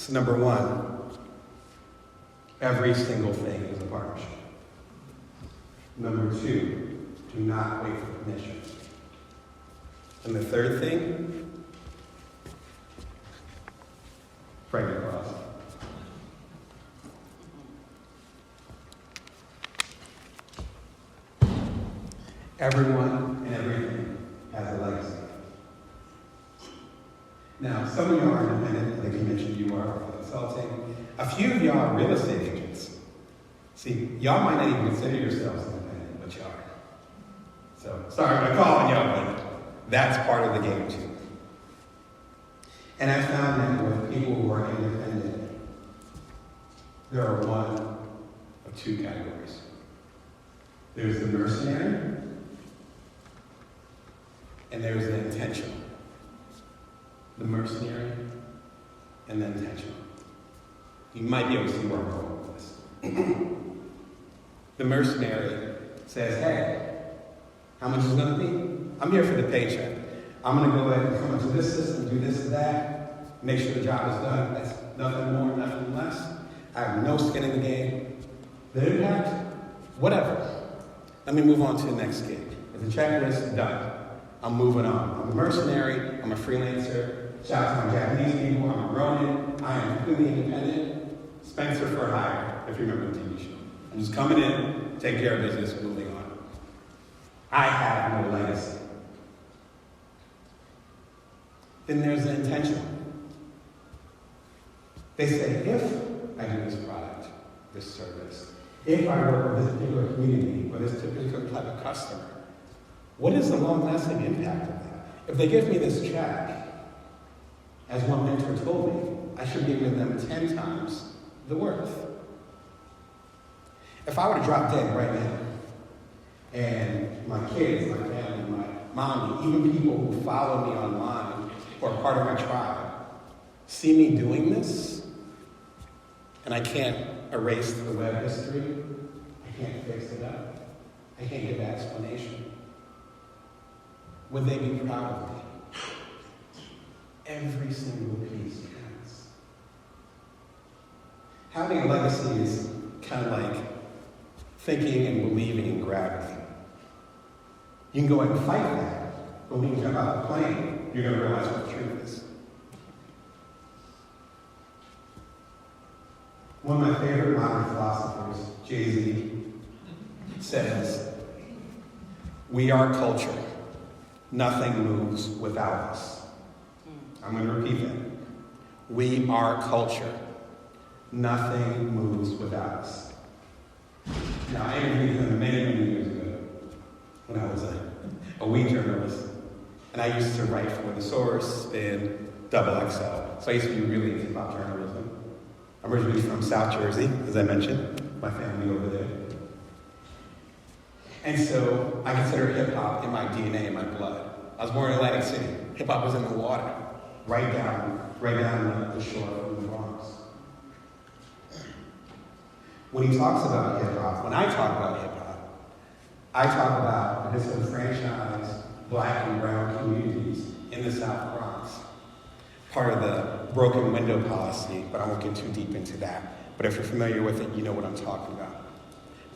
So number one, every single thing is a partnership. Number two, do not wait for permission. And the third thing, pray to cross. Everyone and everything has a legacy. Now, some of you are independent, like you mentioned you are for consulting. A few of y'all are real estate agents. See, y'all might not even consider yourselves independent, but you are. So, sorry for calling y'all, but that's part of the game too. And I found that with people who are independent, there are one of two categories. There's the mercenary, and there's the intentional. The mercenary and the intentional. You might be able to see where I'm going with this. The mercenary says, hey, how much is it going to be? I'm here for the paycheck. I'm going to go ahead and come into this system, do this and that, make sure the job is done. That's nothing more, nothing less. I have no skin in the game. The impact, whatever. Let me move on to the next gig. If the checklist, done. I'm moving on. I'm a mercenary. I'm a freelancer. Shout out to my Japanese people. I'm a Ronin. I am completely independent. Spencer for hire, if you remember the TV show. I'm just coming in, take care of business, moving on. I have no legacy. Then there's the intentional. They say, if I do this product, this service, if I work with this particular community or this particular type of customer, what is the long-lasting impact of that? If they give me this check, as one mentor told me, I should be giving them 10 times the worth. If I were to drop dead right now, and my kids, my family, my mommy, even people who follow me online or are part of my tribe, see me doing this, and I can't erase the web history, I can't fix it up, I can't give an explanation, would they be proud of me? Every single piece counts. Having a legacy is kind of like thinking and believing in gravity. You can go ahead and fight that, but when you jump out of the plane, you're going to realize what the truth is. One of my favorite modern philosophers, Jay-Z, says, "We are culture. Nothing moves without us." I'm going to repeat that. We are culture. Nothing moves without us. Now, I interviewed him many, many years ago when I was a wee journalist. And I used to write for The Source and Double XL. So I used to be really into hip-hop journalism. I'm originally from South Jersey, as I mentioned. My family over there. And so I consider hip-hop in my DNA, in my blood. I was born in Atlantic City. Hip-hop was in the water. Right down the shore of the Bronx. When he talks about hip-hop, when I talk about hip-hop, I talk about disenfranchised Black and brown communities in the South Bronx. Part of the broken window policy, but I won't get too deep into that. But if you're familiar with it, you know what I'm talking about.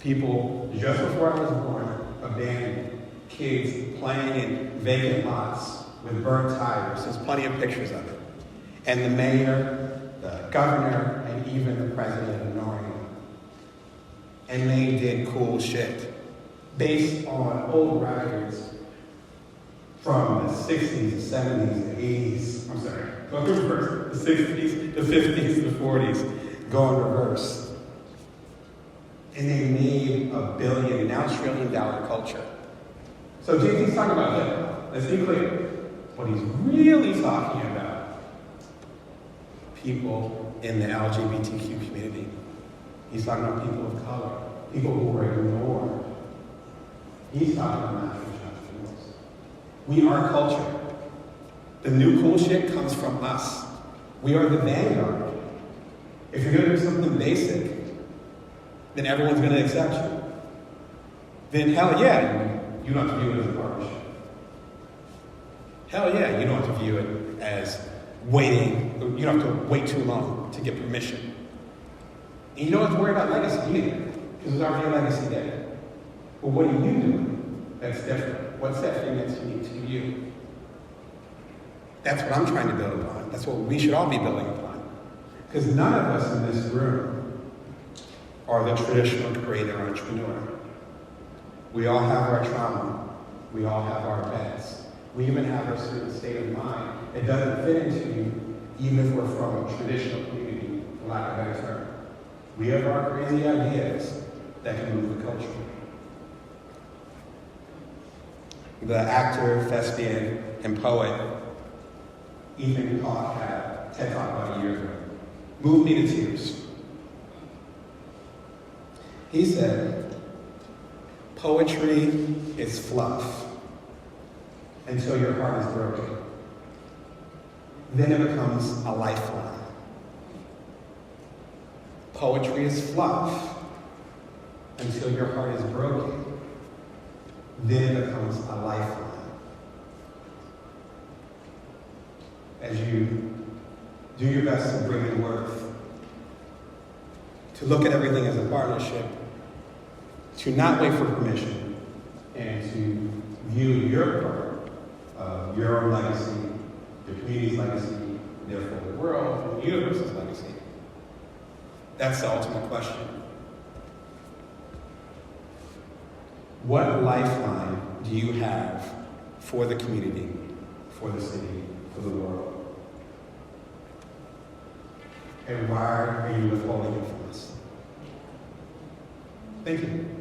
People, just before I was born, abandoned. Kids playing in vacant lots with burnt tires. There's plenty of pictures of it. And the mayor, the governor, and even the president ignoring them. And they did cool shit based on old records from the 60s, the 70s, the 80s. I'm sorry, go reverse. The 60s, the 50s, the 40s, going reverse. And they made $1 billion, now $1 trillion culture. So Jay-Z's talking about hip-hop. Let's be clear. What he's really talking about, people in the LGBTQ community. He's talking about people of color, people who were ignored. He's talking about natural entrepreneurs. We are culture. The new cool shit comes from us. We are the vanguard. If you're going to do something basic, then everyone's going to accept you. Then hell yeah, you don't have to view it as a partnership. Hell yeah, you don't have to view it as waiting you don't have to wait too long to get permission. And you don't have to worry about legacy either, because there's already a legacy there. But what are you doing that's different? What's that thing that's unique to you? That's what I'm trying to build upon. That's what we should all be building upon. Because none of us in this room are the traditional creator entrepreneur. We all have our trauma. We all have our past. We even have a certain state of mind that doesn't fit into you, even if we're from a traditional community, for lack of a better term. We have our crazy ideas that can move the culture. The actor, thespian, and poet Ethan Hawke had a TED Talk about a year ago. Moved me to tears. He said, poetry is fluff until your heart is broken. Then it becomes a lifeline. Poetry is fluff until your heart is broken. Then it becomes a lifeline. As you do your best to bring in worth, to look at everything as a partnership, to not wait for permission, and to view your part of your own legacy, your community's legacy, therefore the world, and the universe's legacy. That's the ultimate question. What lifeline do you have for the community, for the city, for the world? And why are you withholding it from us? Thank you.